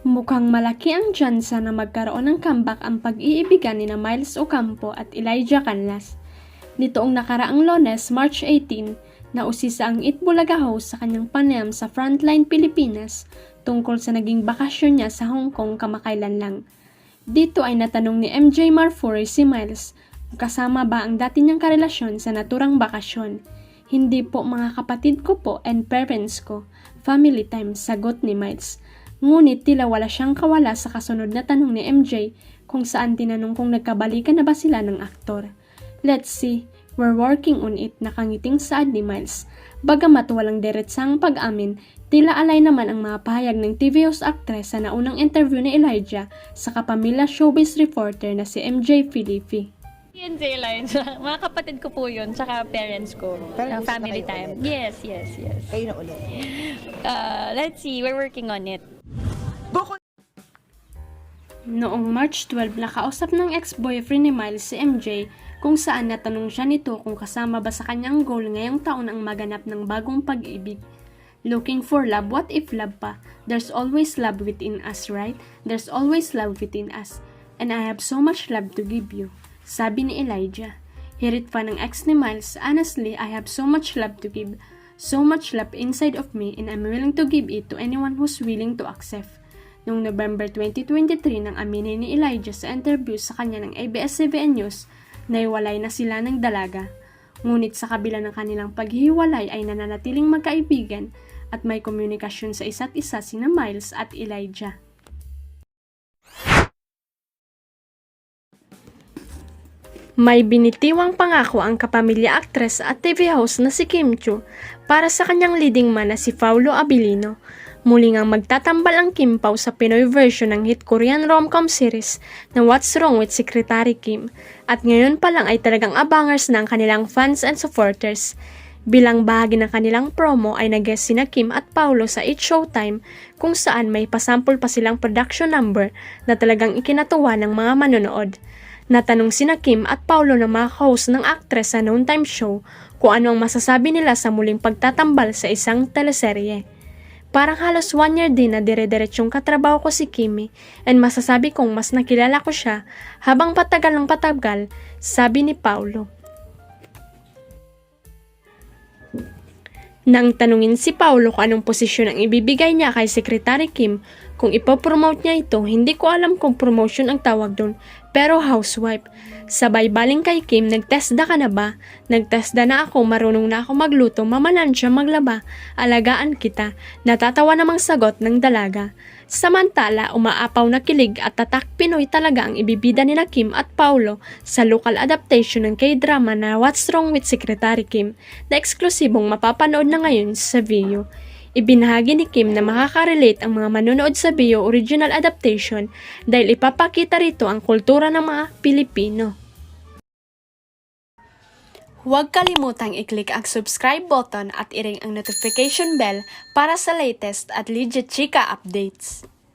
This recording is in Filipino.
Mukhang malaki ang tsansa na magkaroon ng comeback ang pag-iibigan ni Miles Ocampo at Elijah Canlas. Nitoong nakaraang Lunes, March 18, nausisa ang Itbulaga host sa kanyang panayam sa Frontline Pilipinas tungkol sa naging bakasyon niya sa Hong Kong kamakailan lang. Dito ay natanong ni MJ Marfori si Miles kung kasama ba ang dati niyang karelasyon sa naturang bakasyon. Hindi po, mga kapatid ko po and parents ko. Family time, sagot ni Miles. Ngunit tila wala siyang kawala sa kasunod na tanong ni MJ kung saan tinanong kung nagkabalikan na ba sila ng aktor. Let's see, we're working on it, nakangiting saad ni Miles. Bagamat walang diretsang pag-amin, tila alay naman ang mga pahayag ng TV host actress sa naunang interview ni Elijah sa kapamilya showbiz reporter na si MJ Filipi. Yan si Elijah. Mga kapatid ko po yun, tsaka parents ko. Pero Ng family time. Yes. Kayo na ulit. Let's see, we're working on it. Noong March 12, nakausap ng ex-boyfriend ni Miles si MJ kung saan natanong siya nito kung kasama ba sa kanyang goal ngayong taon ang maganap ng bagong pag-ibig. Looking for love, what if love pa? There's always love within us, right? There's always love within us. And I have so much love to give you. Sabi ni Elijah. Hirit pa ng ex ni Miles, honestly, I have so much love to give. So much love inside of me and I'm willing to give it to anyone who's willing to accept. Noong November 2023 nang aminin ni Elijah sa interview sa kanya ng ABS-CBN News na iwalay na sila ng dalaga. Ngunit sa kabila ng kanilang paghihiwalay ay nananatiling magkaibigan at may komunikasyon sa isa't isa sina Miles at Elijah. May binitiwang pangako ang kapamilya actress at TV host na si Kim Chiu para sa kanyang leading man na si Paulo Abilino. Muli ngang magtatambal ang Kim Pao sa Pinoy version ng hit Korean rom-com series na What's Wrong with Secretary Kim. At ngayon pa lang ay talagang abangers na ang kanilang fans and supporters. Bilang bahagi ng kanilang promo ay nag-guest sina Kim at Paulo sa It's Showtime kung saan may pasample pa silang production number na talagang ikinatuwa ng mga manonood. Natanong sina Kim at Paulo ng mga host ng actress sa noontime show kung ano ang masasabi nila sa muling pagtatambal sa isang teleserye. Parang halos 1 year din na dire-diretsyong katrabaho ko si Kimi and masasabi kong mas nakilala ko siya habang patagal ng patagal, sabi ni Paulo. Nang tanungin si Paulo kung anong posisyon ang ibibigay niya kay Secretary Kim, kung ipopromote niya ito, hindi ko alam kung promotion ang tawag doon, pero housewife. Sabay baling kay Kim, nagtesda ka na ba? Nagtesda na ako, marunong na ako magluto, mamalansya, maglaba, alagaan kita. Natatawa namang sagot ng dalaga. Samantala, umaapaw na kilig at tatak Pinoy talaga ang ibibida ni na Kim at Paulo sa local adaptation ng K-drama na What's Wrong with Secretary Kim na eksklusibong mapapanood na ngayon sa Viu. Ibinahagi ni Kim na makaka-relate ang mga manonood sa Viu original adaptation dahil ipapakita rito ang kultura ng mga Pilipino. Huwag kalimutang i-click ang subscribe button at i-ring ang notification bell para sa latest at legit chika updates.